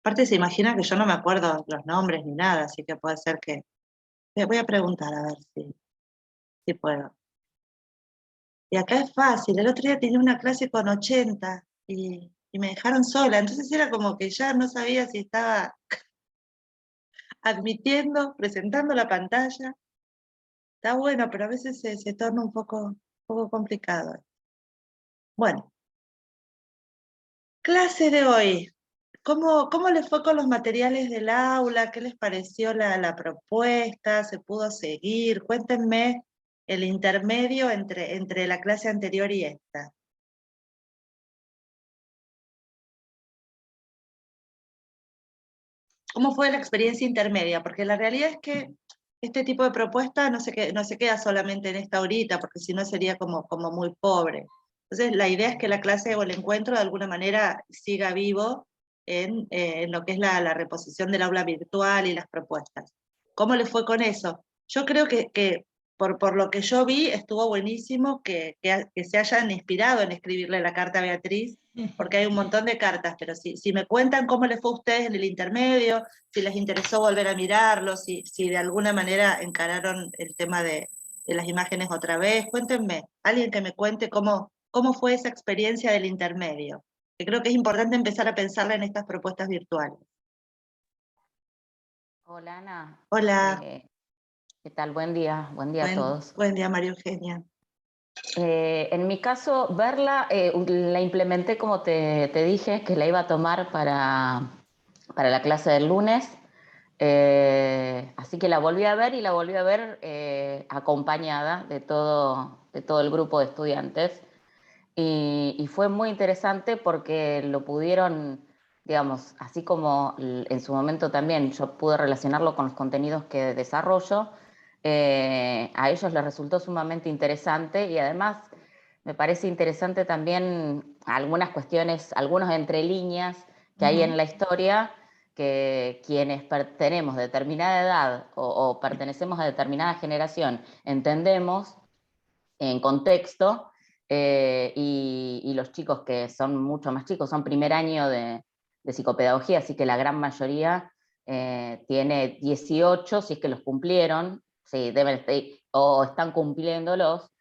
Aparte se imagina que yo no me acuerdo los nombres ni nada, así que puede ser que... Voy a preguntar a ver si puedo. Y acá es fácil, el otro día tenía una clase con 80 y me dejaron sola, entonces era como que ya no sabía si estaba admitiendo, presentando la pantalla. Está bueno, pero a veces se torna un poco complicado. Bueno, clase de hoy. ¿Cómo les fue con los materiales del aula? ¿Qué les pareció la propuesta? ¿Se pudo seguir? Cuéntenme el intermedio entre la clase anterior y esta. ¿Cómo fue la experiencia intermedia? Porque la realidad es que este tipo de propuesta no se queda solamente en esta horita, porque si no sería como muy pobre. Entonces, la idea es que la clase o el encuentro de alguna manera siga vivo en lo que es la reposición del aula virtual y las propuestas. ¿Cómo les fue con eso? Yo creo que por lo que yo vi, estuvo buenísimo que se hayan inspirado en escribirle la carta a Beatriz, porque hay un montón de cartas, pero si me cuentan cómo les fue a ustedes en el intermedio, si les interesó volver a mirarlo, si de alguna manera encararon el tema de las imágenes otra vez, cuéntenme, alguien que me cuente cómo fue esa experiencia del intermedio, que creo que es importante empezar a pensarla en estas propuestas virtuales. Hola Ana. Hola, ¿Qué tal? Buen día a todos. buen día María Eugenia. En mi caso, verla, la implementé como te dije, que la iba a tomar para la clase del lunes. Así que la volví a ver y la volví a ver acompañada de todo el grupo de estudiantes. Y fue muy interesante porque lo pudieron, digamos, así como en su momento también yo pude relacionarlo con los contenidos que desarrollo, a ellos les resultó sumamente interesante y además me parece interesante también algunas cuestiones, algunos entre líneas que hay en la historia que quienes tenemos determinada edad o pertenecemos a determinada generación entendemos en contexto, y los chicos que son mucho más chicos, son primer año de psicopedagogía, así que la gran mayoría tiene 18, si es que los cumplieron, sí, deben estar, o están cumpliéndolos,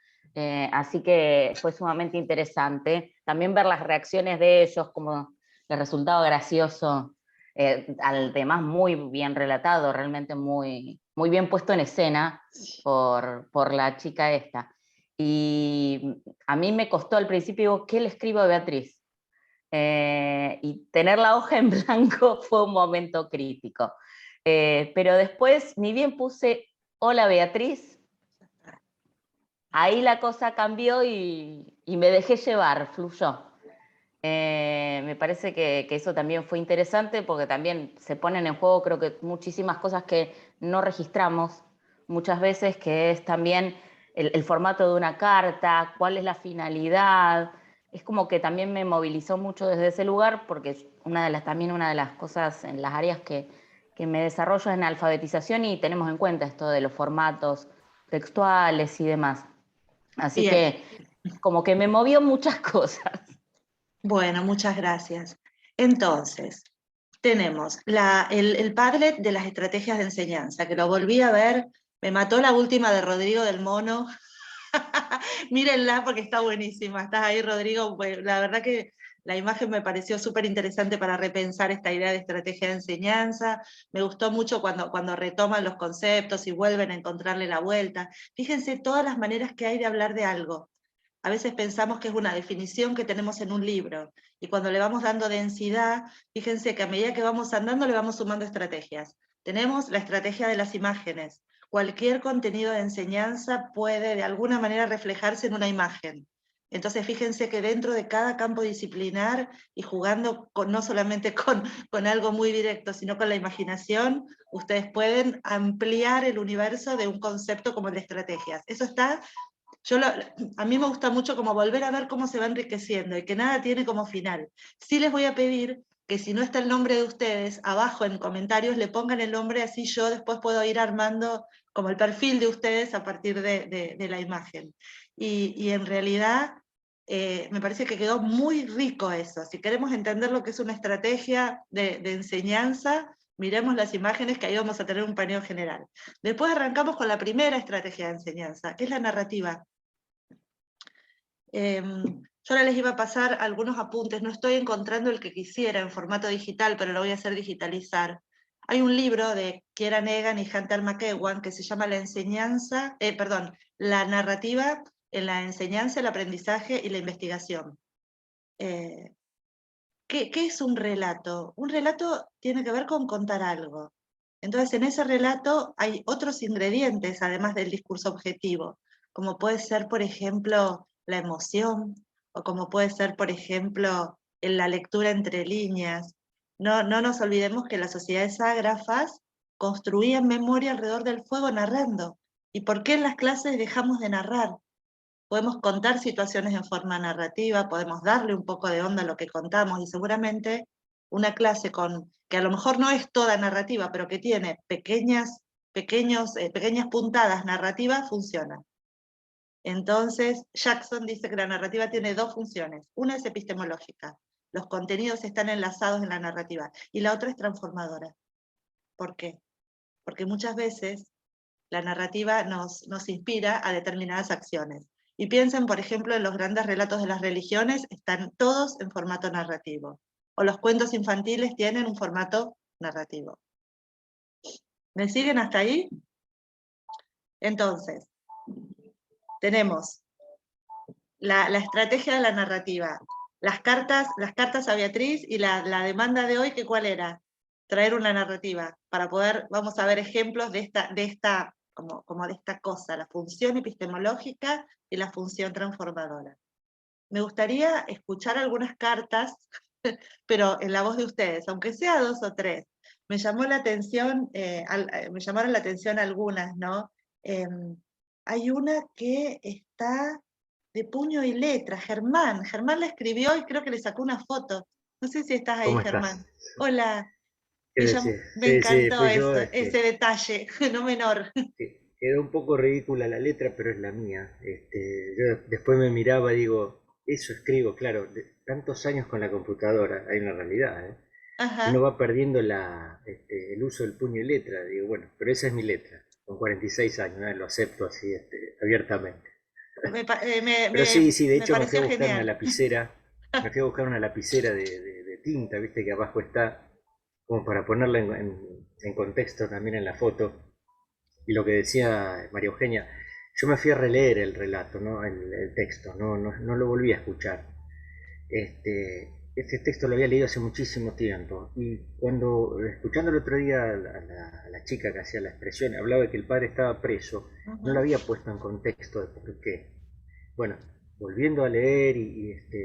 así que fue sumamente interesante también ver las reacciones de ellos, como les resultaba gracioso, además muy bien relatado, realmente muy bien puesto en escena por la chica esta. Y a mí me costó al principio, digo, ¿qué le escribo a Beatriz? Y tener la hoja en blanco fue un momento crítico. Pero después, ni bien puse, hola Beatriz, ahí la cosa cambió y me dejé llevar, fluyó. Me parece que eso también fue interesante porque también se ponen en juego, creo que muchísimas cosas que no registramos muchas veces, que es también el formato de una carta, cuál es la finalidad. Es como que también me movilizó mucho desde ese lugar porque también una de las cosas en las áreas que me desarrollo es en alfabetización y tenemos en cuenta esto de los formatos textuales y demás. Así Bien, que como que me movió muchas cosas. bueno, muchas gracias. Entonces, tenemos el Padlet de las estrategias de enseñanza, que lo volví a ver, me mató la última de Rodrigo del Mono. Mírenla porque está buenísima. Estás ahí, Rodrigo. Pues, la verdad que la imagen me pareció súper interesante para repensar esta idea de estrategia de enseñanza. Me gustó mucho cuando retoman los conceptos y vuelven a encontrarle la vuelta. Fíjense todas las maneras que hay de hablar de algo. A veces pensamos que es una definición que tenemos en un libro, y cuando le vamos dando densidad, fíjense que a medida que vamos andando le vamos sumando estrategias. Tenemos la estrategia de las imágenes. Cualquier contenido de enseñanza puede de alguna manera reflejarse en una imagen. Entonces fíjense que dentro de cada campo disciplinar y jugando no solamente con algo muy directo, sino con la imaginación, ustedes pueden ampliar el universo de un concepto como el de estrategias. Eso está a mí me gusta mucho como volver a ver cómo se va enriqueciendo y que nada tiene como final. Sí les voy a pedir que si no está el nombre de ustedes, abajo en comentarios le pongan el nombre, así yo después puedo ir armando como el perfil de ustedes a partir de la imagen. Y en realidad me parece que quedó muy rico eso. Si queremos entender lo que es una estrategia de enseñanza, miremos las imágenes, que ahí vamos a tener un paneo general. Después arrancamos con la primera estrategia de enseñanza, que es la narrativa. Yo ahora les iba a pasar algunos apuntes, no estoy encontrando el que quisiera en formato digital, pero lo voy a hacer digitalizar. Hay un libro de Kieran Egan y Hunter McEwan que se llama La narrativa en la enseñanza, el aprendizaje y la investigación. ¿Qué es un relato? Un relato tiene que ver con contar algo. Entonces, en ese relato hay otros ingredientes, además del discurso objetivo, como puede ser, por ejemplo, la emoción, o como puede ser, por ejemplo, en la lectura entre líneas. No nos olvidemos que las sociedades ágrafas construían memoria alrededor del fuego narrando. ¿Y por qué en las clases dejamos de narrar? Podemos contar situaciones en forma narrativa, podemos darle un poco de onda a lo que contamos, y seguramente una clase que a lo mejor no es toda narrativa, pero que tiene pequeñas puntadas narrativas, funciona. Entonces, Jackson dice que la narrativa tiene dos funciones. Una es epistemológica, los contenidos están enlazados en la narrativa, y la otra es transformadora. ¿Por qué? Porque muchas veces la narrativa nos inspira a determinadas acciones. Y piensen, por ejemplo, en los grandes relatos de las religiones, están todos en formato narrativo. O los cuentos infantiles tienen un formato narrativo. ¿Me siguen hasta ahí? Entonces, tenemos la estrategia de la narrativa. Las cartas a Beatriz, y la demanda de hoy, ¿cuál era? Traer una narrativa, para poder, vamos a ver ejemplos de esta como de esta cosa, la función epistemológica y la función transformadora. Me gustaría escuchar algunas cartas, pero en la voz de ustedes, aunque sea 2 o 3. Me llamaron la atención algunas, ¿no? Hay una que está de puño y letra, Germán la escribió y creo que le sacó una foto. No sé si estás ahí, ¿Cómo Germán. estás? Hola, ¿Qué decís? me Sí, sí, encantó fui yo. ese detalle, no menor. Quedó un poco ridícula la letra, pero es la mía. Yo después me miraba y digo, eso escribo, claro, tantos años con la computadora, hay una realidad, ¿eh? Uno Ajá. va perdiendo el uso del puño y letra, digo, bueno, pero esa es mi letra, con 46 años, ¿eh? Lo acepto así abiertamente. Pero sí, sí, de Me hecho me fui a pareció buscar una genial. lapicera, me fui a buscar una lapicera de tinta, viste que abajo está, como para ponerla en contexto también en la foto. Y lo que decía María Eugenia, yo me fui a releer el relato, ¿no? El texto, no lo volví a escuchar. Este texto lo había leído hace muchísimo tiempo y cuando, escuchando el otro día a la chica que hacía la expresión, hablaba de que el padre estaba preso, no lo había puesto en contexto de por qué. Bueno, volviendo a leer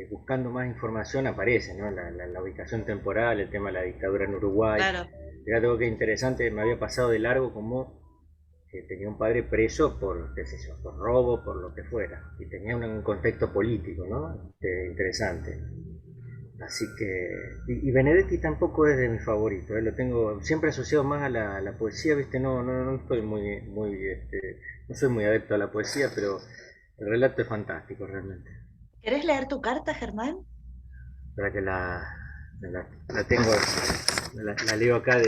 buscando más información aparece, ¿no? La ubicación temporal, el tema de la dictadura en Uruguay. Claro. Era algo que interesante, me había pasado de largo como que tenía un padre preso por, qué sé yo, por robo, por lo que fuera, y tenía un contexto político, ¿no? Interesante. Así que, y Benedetti tampoco es de mis favoritos, lo tengo siempre asociado más a la poesía, ¿viste? No estoy no soy muy adepto a la poesía, pero el relato es fantástico realmente. ¿Querés leer tu carta, Germán? Para que la tengo, la leo acá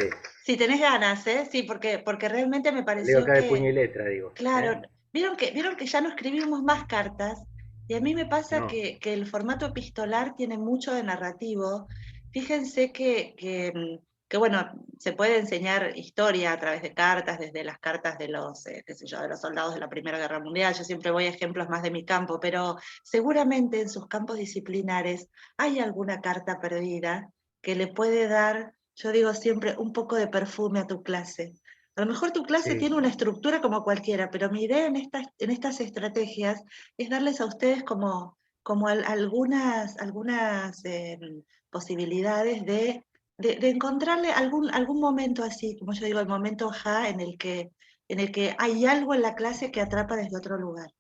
Si tenés ganas, ¿eh? Sí, porque realmente me la leo pareció acá de puño que, y letra, digo, claro, ¿eh? vieron que ya no escribimos más cartas, y a mí me pasa No, que el formato epistolar tiene mucho de narrativo. Fíjense que, bueno, se puede enseñar historia a través de cartas, desde las cartas de los, qué sé yo, de los soldados de la Primera Guerra Mundial. Yo siempre voy a ejemplos más de mi campo, pero seguramente en sus campos disciplinares hay alguna carta perdida que le puede dar, yo digo siempre, un poco de perfume a tu clase. A lo mejor tu clase sí, tiene una estructura como cualquiera, pero mi idea en estas estrategias es darles a ustedes como algunas posibilidades de encontrarle algún momento así, como yo digo, el momento ja en el que hay algo en la clase que atrapa desde otro lugar.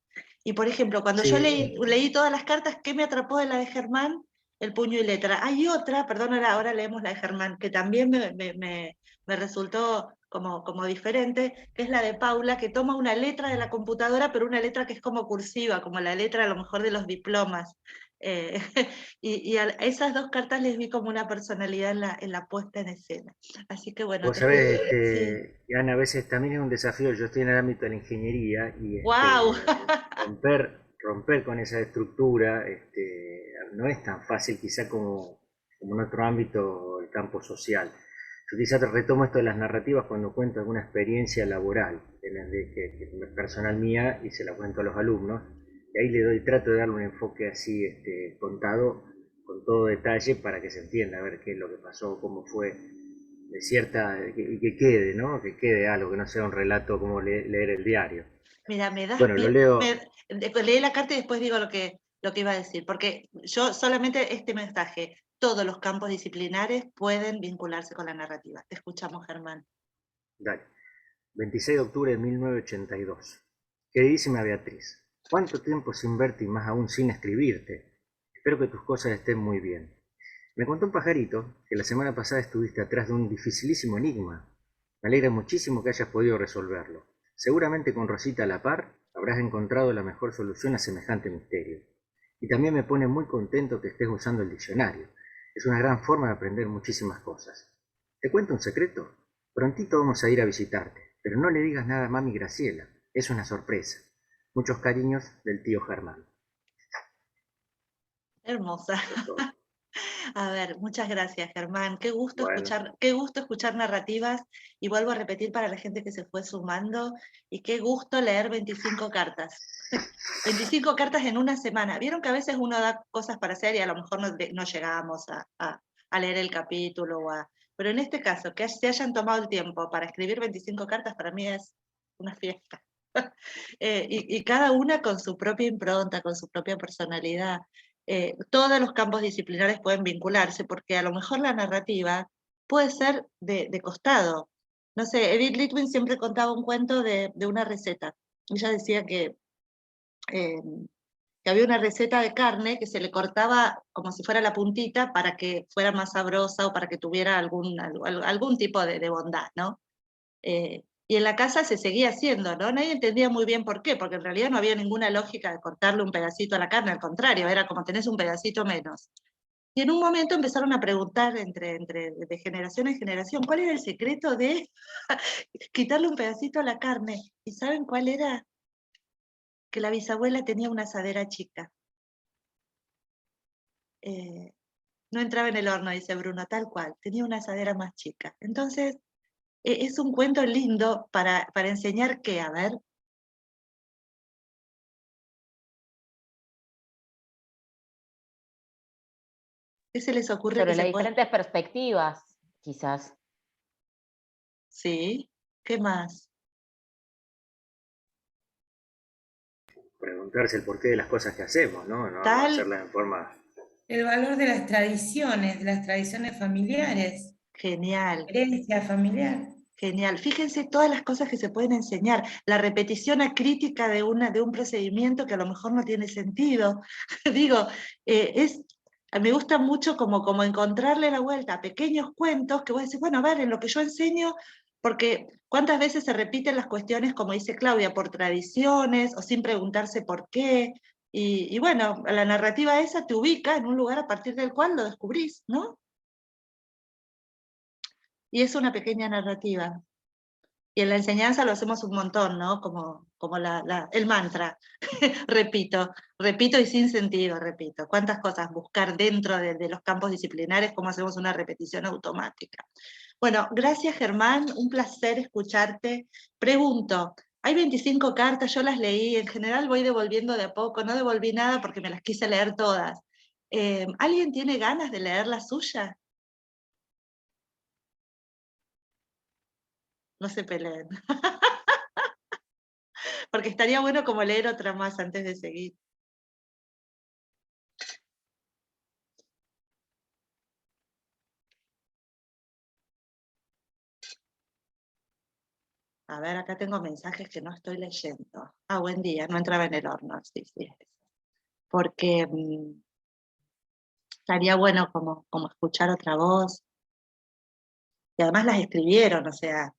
Y por ejemplo, cuando yo sí, leí todas las cartas, ¿qué me atrapó de la de Germán? El puño y letra. Hay otra, perdón, ahora leemos la de Germán, que también me resultó como diferente, que es la de Paula, que toma una letra de la computadora, pero una letra que es como cursiva, como la letra a lo mejor de los diplomas. y a esas dos cartas les vi como una personalidad en la puesta en escena. Así que bueno, Vos sabés, Ana, a veces también es un desafío, yo estoy en el ámbito de la ingeniería y ¡Wow! romper con esa estructura no es tan fácil quizá como en otro ámbito, el campo social. Yo quizá te retomo esto de las narrativas cuando cuento alguna experiencia laboral, que es personal mía y se la cuento a los alumnos, y ahí trato de darle un enfoque así contado con todo detalle para que se entienda a ver qué es lo que pasó, cómo fue de cierta, que quede, ¿no? Que quede algo, que no sea un relato como leer el diario. Mira, me das Bueno, lo leo. leí la carta y después digo lo que iba a decir, porque yo solamente este mensaje, todos los campos disciplinares pueden vincularse con la narrativa. Te escuchamos, Germán. Dale. 26 de octubre de 1982. Queridísima Beatriz, ¿cuánto tiempo sin verte y más aún sin escribirte? Espero que tus cosas estén muy bien. Me contó un pajarito que la semana pasada estuviste atrás de un dificilísimo enigma. Me alegra muchísimo que hayas podido resolverlo. Seguramente con Rosita a la par habrás encontrado la mejor solución a semejante misterio. Y también me pone muy contento que estés usando el diccionario. Es una gran forma de aprender muchísimas cosas. ¿Te cuento un secreto? Prontito vamos a ir a visitarte, pero no le digas nada a mami Graciela. Es una sorpresa. Muchos cariños del tío Germán. Hermosa. A ver, muchas gracias, Germán. Bueno, Qué gusto escuchar narrativas, y vuelvo a repetir para la gente que se fue sumando, y qué gusto leer 25 cartas. 25 cartas en una semana. Vieron que a veces uno da cosas para hacer y a lo mejor no llegamos a leer el capítulo, pero en este caso, que se hayan tomado el tiempo para escribir 25 cartas, para mí es una fiesta. Y cada una con su propia impronta, con su propia personalidad. Todos los campos disciplinares pueden vincularse, porque a lo mejor la narrativa puede ser de costado. No sé, Edith Litwin siempre contaba un cuento de una receta. Ella decía eh, que había una receta de carne que se le cortaba como si fuera la puntita para que fuera más sabrosa o para que tuviera algún tipo de bondad, ¿no? Y en la casa se seguía haciendo, ¿no? Nadie entendía muy bien por qué, porque en realidad no había ninguna lógica de cortarle un pedacito a la carne, al contrario, era como tenés un pedacito menos. Y en un momento empezaron a preguntar de generación en generación, ¿cuál era el secreto de quitarle un pedacito a la carne? ¿Y saben cuál era? Que la bisabuela tenía una asadera chica. No entraba en el horno, dice Bruno, tal cual, tenía una asadera más chica. Entonces, es un cuento lindo para enseñar qué, a ver. ¿Qué se les ocurre que Sobre las se puede? diferentes perspectivas, quizás. Sí, ¿qué más? preguntarse el porqué de las cosas que hacemos, ¿no? No Tal, hacerlas en forma. El valor de las tradiciones familiares, genial, herencia familiar. genial. Fíjense todas las cosas que se pueden enseñar. La repetición acrítica de un procedimiento que a lo mejor no tiene sentido. Digo, me gusta mucho como encontrarle la vuelta a pequeños cuentos que vos decís, bueno, a ver, en lo que yo enseño, porque cuántas veces se repiten las cuestiones, como dice Claudia, por tradiciones o sin preguntarse por qué. Y bueno, la narrativa esa te ubica en un lugar a partir del cual lo descubrís, ¿no? Y es una pequeña narrativa. Y en la enseñanza lo hacemos un montón, ¿no? Como el mantra. repito y sin sentido, repito. ¿Cuántas cosas buscar dentro de los campos disciplinares? ¿Cómo hacemos una repetición automática? Bueno, gracias Germán, un placer escucharte. Pregunto, hay 25 cartas, yo las leí, en general voy devolviendo de a poco, no devolví nada porque me las quise leer todas. ¿Alguien tiene ganas de leer la suya? No se peleen. Porque estaría bueno como leer otra más antes de seguir. A ver, acá tengo mensajes que no estoy leyendo. Ah, buen día, no entraba en el horno, sí. Porque estaría bueno como escuchar otra voz. Y además las escribieron, o sea.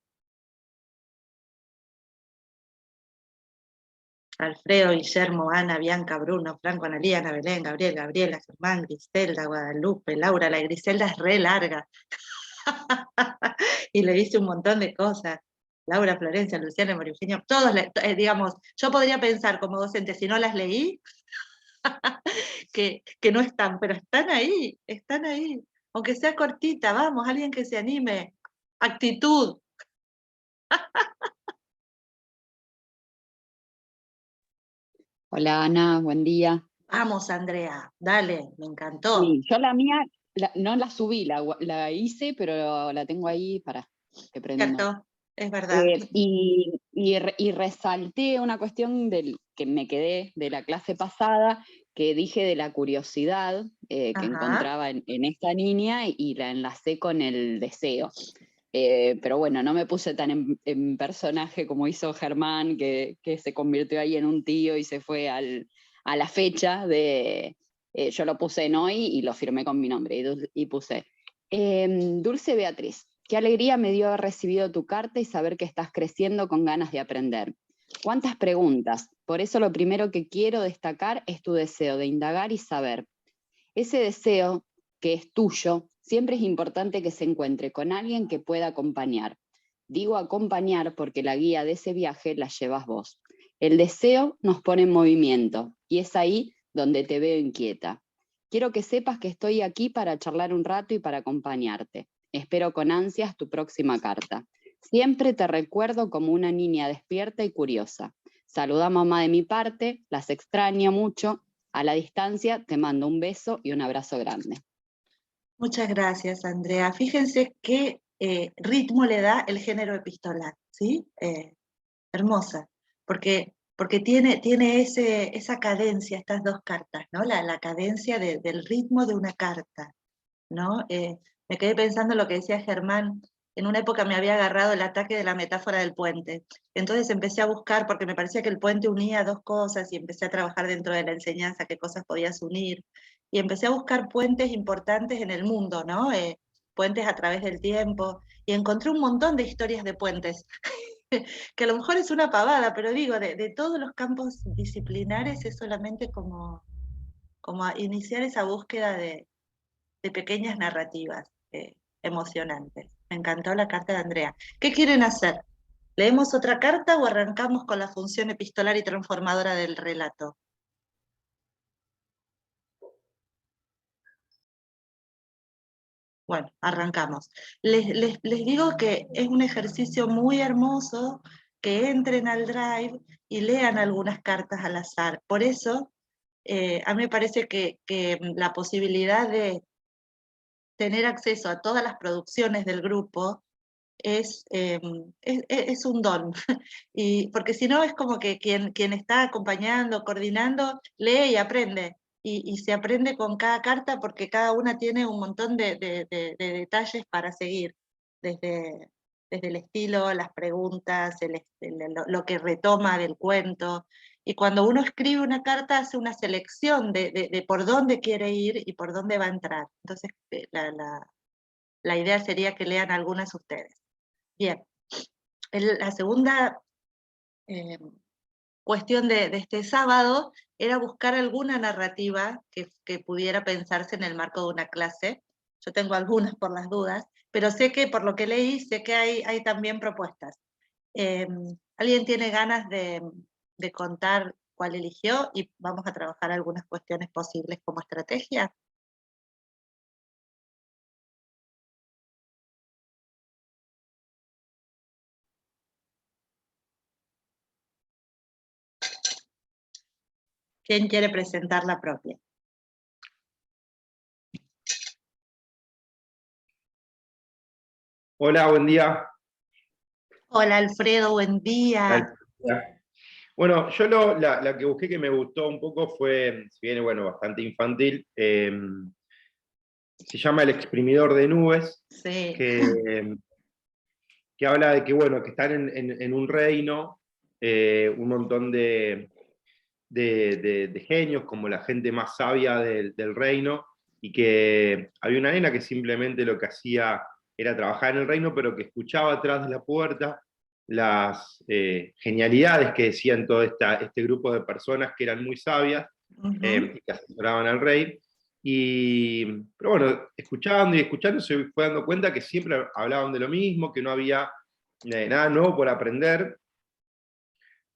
Alfredo, Guillermo, Ana, Bianca, Bruno, Franco, Analía, Ana Belén, Gabriel, Gabriela, Germán, Griselda, Guadalupe, Laura. La Griselda es re larga. Y le hice un montón de cosas. Laura, Florencia, Luciana, María Eugenia, todos, digamos, yo podría pensar como docente, si no las leí, que no están, pero están ahí. Aunque sea cortita, vamos, alguien que se anime. Actitud. Hola Ana, buen día. Vamos, Andrea, dale, me encantó. Sí, yo la mía no la subí, la hice, pero la tengo ahí para que prenda. Cierto, es verdad. Y resalté una cuestión que me quedé de la clase pasada, que dije de la curiosidad que Ajá. encontraba en esta niña y la enlacé con el deseo. Pero bueno, no me puse tan en personaje como hizo Germán, que se convirtió ahí en un tío y se fue a la fecha de... yo lo puse en hoy y lo firmé con mi nombre y puse, Dulce Beatriz, qué alegría me dio haber recibido tu carta y saber que estás creciendo con ganas de aprender. ¿Cuántas preguntas? Por eso lo primero que quiero destacar es tu deseo de indagar y saber. Ese deseo que es tuyo, siempre es importante que se encuentre con alguien que pueda acompañar. Digo acompañar porque la guía de ese viaje la llevas vos. El deseo nos pone en movimiento y es ahí donde te veo inquieta. Quiero que sepas que estoy aquí para charlar un rato y para acompañarte. Espero con ansias tu próxima carta. Siempre te recuerdo como una niña despierta y curiosa. Saluda a mamá de mi parte, las extraño mucho. A la distancia te mando un beso y un abrazo grande. Muchas gracias, Andrea. Fíjense qué ritmo le da el género epistolar, ¿sí? Hermosa, porque tiene esa cadencia, estas dos cartas, ¿no? La cadencia del ritmo de una carta, ¿no? Me quedé pensando en lo que decía Germán. En una época me había agarrado el ataque de la metáfora del puente. Entonces empecé a buscar, porque me parecía que el puente unía dos cosas, y empecé a trabajar dentro de la enseñanza, qué cosas podías unir. Y empecé a buscar puentes importantes en el mundo, ¿no? Puentes a través del tiempo. Y encontré un montón de historias de puentes, que a lo mejor es una pavada, pero digo, de todos los campos disciplinares es solamente como iniciar esa búsqueda de pequeñas narrativas emocionantes. Me encantó la carta de Andrea. ¿Qué quieren hacer? ¿Leemos otra carta o arrancamos con la función epistolar y transformadora del relato? Bueno, arrancamos. Les digo que es un ejercicio muy hermoso que entren al Drive y lean algunas cartas al azar. Por eso, a mí me parece que la posibilidad de tener acceso a todas las producciones del grupo es un don, y porque si no es como que quien está acompañando, coordinando, lee y aprende, y se aprende con cada carta porque cada una tiene un montón de detalles para seguir, desde el estilo, las preguntas, lo que retoma del cuento, y cuando uno escribe una carta hace una selección de por dónde quiere ir y por dónde va a entrar. Entonces la idea sería que lean algunas ustedes. Bien, la segunda cuestión de este sábado era buscar alguna narrativa que pudiera pensarse en el marco de una clase. Yo tengo algunas por las dudas, pero sé que por lo que leí, sé que hay también propuestas. ¿Alguien tiene ganas de contar cuál eligió? Y vamos a trabajar algunas cuestiones posibles como estrategia. ¿Quién quiere presentar la propia? Hola, buen día. Hola Alfredo, buen día. Bueno, yo la que busqué que me gustó un poco fue, si bien bueno, bastante infantil, se llama El exprimidor de nubes, Sí. que habla de que, bueno, que están en un reino, un montón de genios, como la gente más sabia del reino, y que había una nena que simplemente lo que hacía era trabajar en el reino, pero que escuchaba atrás de la puerta las genialidades que decían todo este grupo de personas que eran muy sabias y que asesoraban al rey. Pero bueno, escuchando y escuchando se fue dando cuenta que siempre hablaban de lo mismo, que no había nada nuevo por aprender.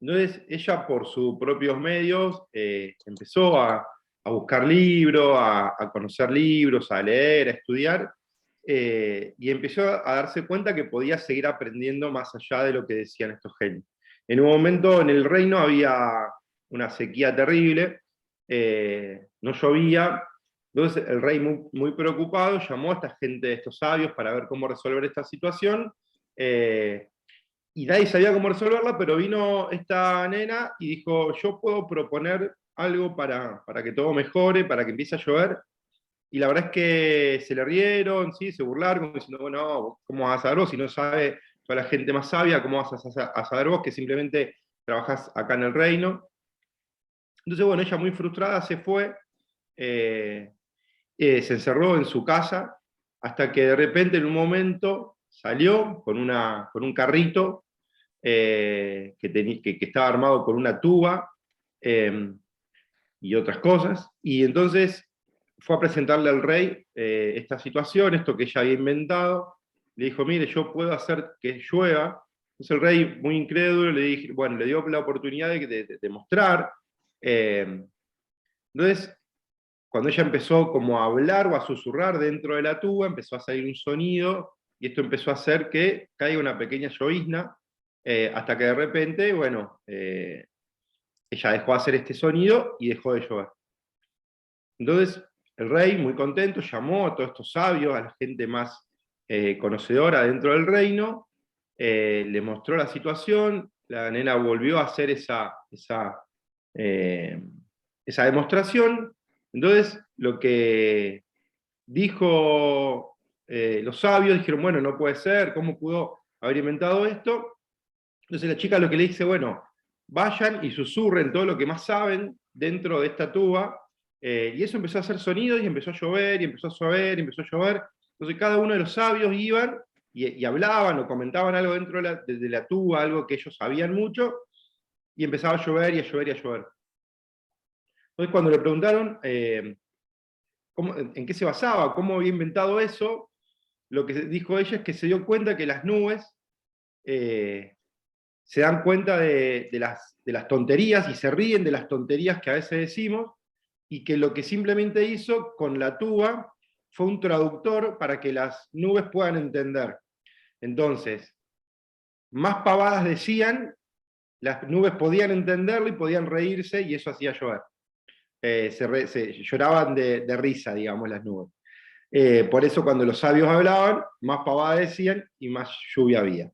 Entonces ella por sus propios medios empezó a buscar libros, a conocer libros, a leer, a estudiar, y empezó a darse cuenta que podía seguir aprendiendo más allá de lo que decían estos genios. En un momento en el reino había una sequía terrible, no llovía, entonces el rey muy preocupado llamó a esta gente, a estos sabios, para ver cómo resolver esta situación, y nadie sabía cómo resolverla, pero vino esta nena y dijo, yo puedo proponer algo para que todo mejore, para que empiece a llover. Y la verdad es que se le rieron, ¿sí? Se burlaron, como diciendo, bueno, ¿cómo vas a saber vos? Si no sabe toda la gente más sabia, ¿cómo vas a saber vos que simplemente trabajás acá en el reino? Entonces, bueno, ella muy frustrada se fue, se encerró en su casa, hasta que de repente en un momento salió con un carrito que estaba armado con una tuba y otras cosas, y entonces fue a presentarle al rey esta situación, esto que ella había inventado. Le dijo, mire, yo puedo hacer que llueva. Entonces el rey, muy incrédulo, le dio la oportunidad de mostrar. Entonces, cuando ella empezó como a hablar o a susurrar dentro de la tuba, empezó a salir un sonido, y esto empezó a hacer que caiga una pequeña llovizna, hasta que de repente, bueno, ella dejó de hacer este sonido y dejó de llover. Entonces, el rey, muy contento, llamó a todos estos sabios, a la gente más conocedora dentro del reino, le mostró la situación, la nena volvió a hacer esa demostración. Entonces, lo que dijo los sabios, dijeron, bueno, no puede ser, ¿cómo pudo haber inventado esto? Entonces la chica lo que le dice, bueno, vayan y susurren todo lo que más saben dentro de esta tuba, y eso empezó a hacer sonidos, y empezó a llover, y empezó a llover, y empezó a llover. Entonces cada uno de los sabios iban y hablaban o comentaban algo dentro de la tuba, algo que ellos sabían mucho, y empezaba a llover y a llover y a llover. Entonces cuando le preguntaron en qué se basaba, cómo había inventado eso, lo que dijo ella es que se dio cuenta que las nubes se dan cuenta de las tonterías y se ríen de las tonterías que a veces decimos, y que lo que simplemente hizo con la tuba fue un traductor para que las nubes puedan entender. Entonces, más pavadas decían, las nubes podían entenderlo y podían reírse, y eso hacía llover. Lloraban de risa, digamos, las nubes. Por eso cuando los sabios hablaban, más pavadas decían y más lluvia había.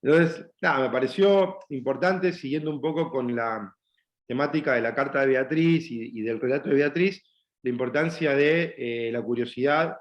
Entonces, nada, me pareció importante, siguiendo un poco con la temática de la carta de Beatriz y del relato de Beatriz, la importancia de la curiosidad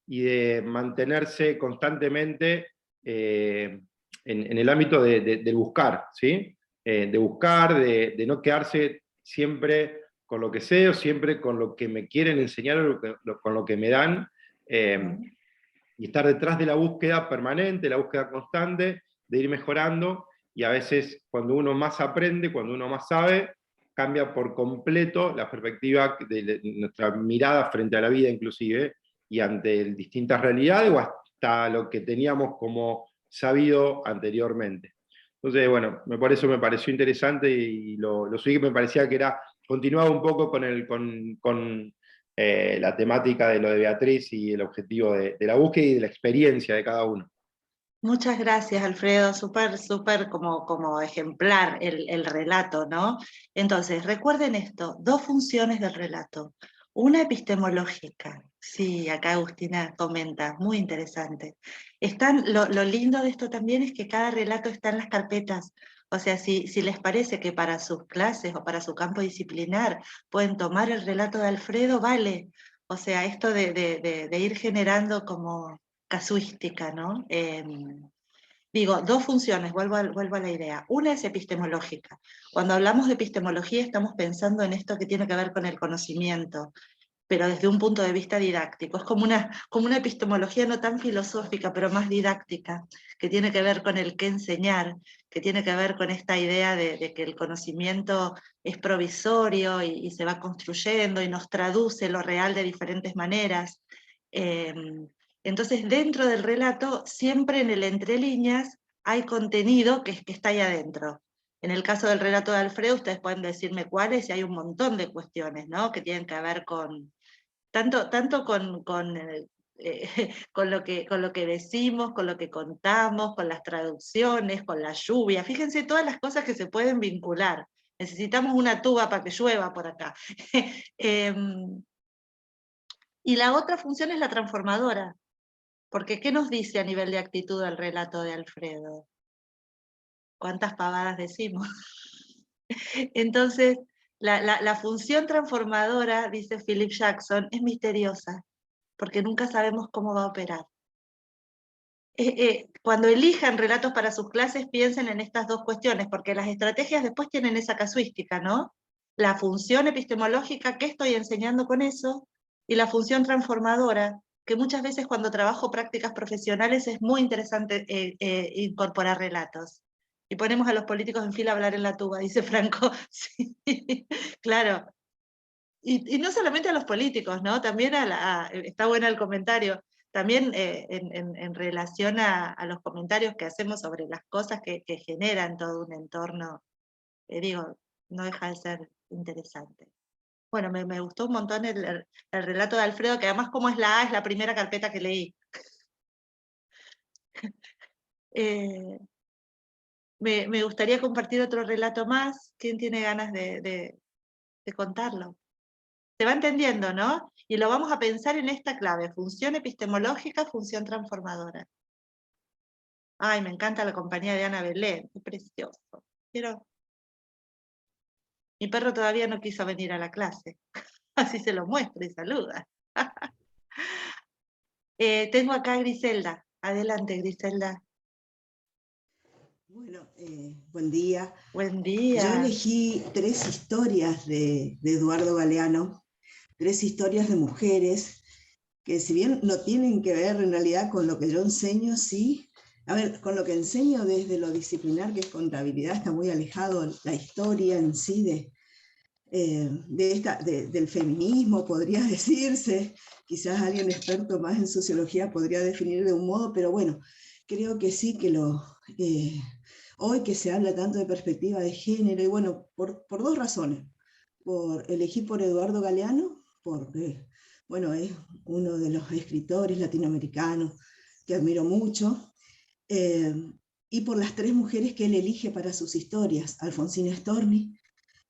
y de mantenerse constantemente en el ámbito del buscar, ¿sí? De buscar, de no quedarse siempre con lo que sé, o siempre con lo que me quieren enseñar, o con lo que me dan, y estar detrás de la búsqueda permanente, la búsqueda constante, de ir mejorando, y a veces cuando uno más aprende, cuando uno más sabe, cambia por completo la perspectiva de nuestra mirada frente a la vida inclusive, y ante distintas realidades, o hasta lo que teníamos como sabido anteriormente. Entonces, bueno, por eso me pareció interesante, y lo subí, que me parecía que continuaba un poco con la temática de lo de Beatriz y el objetivo de la búsqueda y de la experiencia de cada uno. Muchas gracias, Alfredo, súper como ejemplar el relato, ¿no? Entonces, recuerden esto, dos funciones del relato. Una epistemológica, sí, acá Agustina comenta, muy interesante. Lo lindo de esto también es que cada relato está en las carpetas. O sea, si les parece que para sus clases o para su campo disciplinar pueden tomar el relato de Alfredo, vale. O sea, esto de ir generando como casuística, ¿no? Digo, dos funciones, vuelvo a la idea. Una es epistemológica. Cuando hablamos de epistemología estamos pensando en esto que tiene que ver con el conocimiento. pero desde un punto de vista didáctico. Es como una epistemología no tan filosófica, pero más didáctica, que tiene que ver con el qué enseñar, que tiene que ver con esta idea de que el conocimiento es provisorio y se va construyendo y nos traduce lo real de diferentes maneras. Entonces, dentro del relato, siempre en el entre líneas hay contenido que está ahí adentro. En el caso del relato de Alfredo, ustedes pueden decirme cuáles, y hay un montón de cuestiones, ¿no? Que tienen que ver con, tanto con lo que decimos, con lo que contamos, con las traducciones, con la lluvia. Fíjense todas las cosas que se pueden vincular. Necesitamos una tuba para que llueva por acá. Y la otra función es la transformadora, porque ¿qué nos dice a nivel de actitud el relato de Alfredo? ¿Cuántas pavadas decimos? Entonces, la función transformadora, dice Philip Jackson, es misteriosa, porque nunca sabemos cómo va a operar. Cuando elijan relatos para sus clases, piensen en estas dos cuestiones, porque las estrategias después tienen esa casuística, ¿no? La función epistemológica, ¿qué estoy enseñando con eso? Y la función transformadora, que muchas veces cuando trabajo prácticas profesionales es muy interesante incorporar relatos. Y ponemos a los políticos en fila a hablar en la tuba, dice Franco. Sí, claro. Y no solamente a los políticos, ¿no? También está bueno el comentario, también en relación a los comentarios que hacemos sobre las cosas que generan todo un entorno, digo, no deja de ser interesante. Bueno, me gustó un montón el relato de Alfredo, que además como es es la primera carpeta que leí. Me gustaría compartir otro relato más. ¿Quién tiene ganas de contarlo? Se va entendiendo, ¿no? Y lo vamos a pensar en esta clave, función epistemológica, función transformadora. Ay, me encanta la compañía de Ana Belén, qué precioso. Mi perro todavía no quiso venir a la clase, así se lo muestro y saluda. Tengo acá a Griselda. Adelante, Griselda. Bueno, buen día. Buen día. Yo elegí 3 historias de Eduardo Galeano, 3 historias de mujeres, que si bien no tienen que ver en realidad con lo que yo enseño, sí, a ver, con lo que enseño desde lo disciplinar, que es contabilidad, está muy alejado la historia en sí del feminismo, podría decirse. Quizás alguien experto más en sociología podría definir de un modo, pero bueno, creo que sí que hoy que se habla tanto de perspectiva de género, y bueno, por 2 razones. Elegí por Eduardo Galeano, porque bueno, es uno de los escritores latinoamericanos que admiro mucho, y por las 3 mujeres que él elige para sus historias: Alfonsina Storni,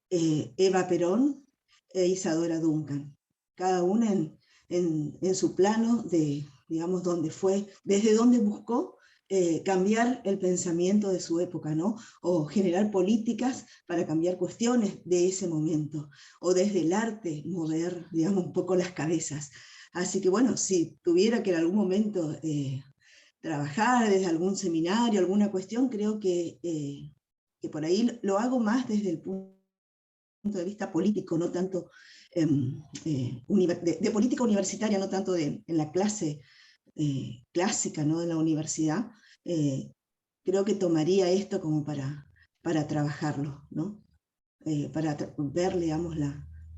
Eva Perón e Isadora Duncan, cada una en su plano de, digamos, desde donde buscó cambiar el pensamiento de su época, ¿no? O generar políticas para cambiar cuestiones de ese momento, o desde el arte mover, digamos, un poco las cabezas. Así que bueno, si tuviera que en algún momento trabajar desde algún seminario, alguna cuestión, creo que por ahí lo hago más desde el punto de vista político, no tanto de política universitaria, no tanto en la clase clásica, ¿no? De la universidad. Creo que tomaría esto como para trabajarlo, ¿no? Para ver, digamos,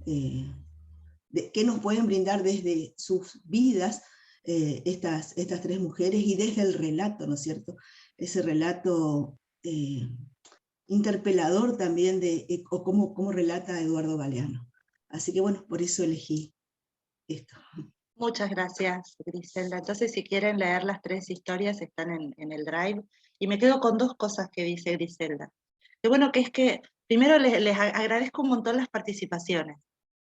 qué nos pueden brindar desde sus vidas estas 3 mujeres, y desde el relato, ¿no es cierto? Ese relato interpelador también o cómo relata Eduardo Galeano. Así que bueno, por eso elegí esto. Muchas gracias, Griselda. Entonces, si quieren leer las 3 historias, están en el Drive. Y me quedo con 2 cosas que dice Griselda. Qué bueno que es que, primero les agradezco un montón las participaciones,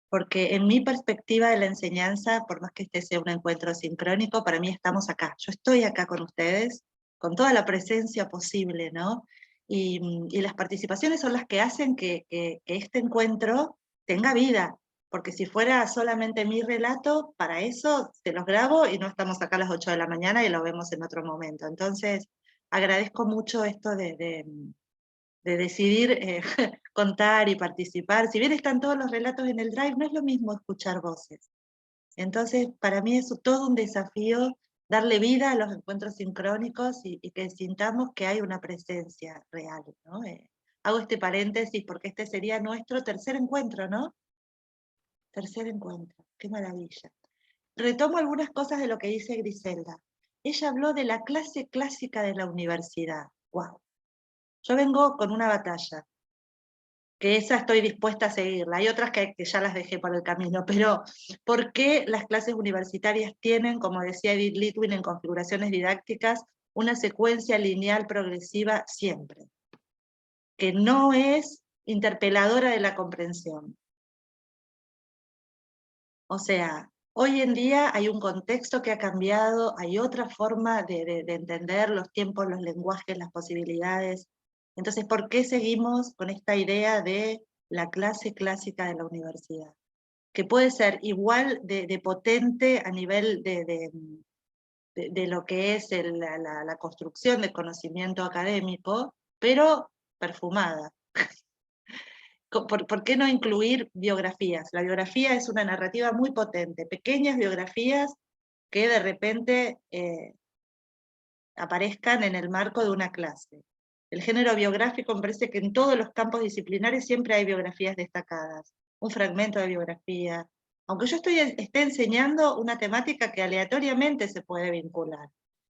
porque en mi perspectiva de la enseñanza, por más que este sea un encuentro sincrónico, para mí estamos acá. Yo estoy acá con ustedes, con toda la presencia posible, ¿no? Y las participaciones son las que hacen que este encuentro tenga vida, porque si fuera solamente mi relato, para eso se los grabo y no estamos acá a las 8 de la mañana y lo vemos en otro momento. Entonces, agradezco mucho esto de decidir contar y participar. Si bien están todos los relatos en el Drive, no es lo mismo escuchar voces. Entonces, para mí es todo un desafío darle vida a los encuentros sincrónicos y que sintamos que hay una presencia real, ¿no? Hago este paréntesis porque este sería nuestro tercer encuentro, ¿no? Tercer encuentro, qué maravilla. Retomo algunas cosas de lo que dice Griselda. Ella habló de la clase clásica de la universidad. ¡Wow! Yo vengo con una batalla, que esa estoy dispuesta a seguirla. Hay otras que ya las dejé por el camino, pero ¿por qué las clases universitarias tienen, como decía Edith Litwin en Configuraciones Didácticas, una secuencia lineal progresiva siempre? Que no es interpeladora de la comprensión. O sea, hoy en día hay un contexto que ha cambiado, hay otra forma de entender los tiempos, los lenguajes, las posibilidades. Entonces, ¿por qué seguimos con esta idea de la clase clásica de la universidad? Que puede ser igual de potente a nivel de lo que es la construcción del conocimiento académico, pero perfumada. ¿Por qué no incluir biografías? La biografía es una narrativa muy potente, pequeñas biografías que de repente aparezcan en el marco de una clase. El género biográfico me parece que en todos los campos disciplinares siempre hay biografías destacadas, un fragmento de biografía, aunque yo esté enseñando una temática que aleatoriamente se puede vincular.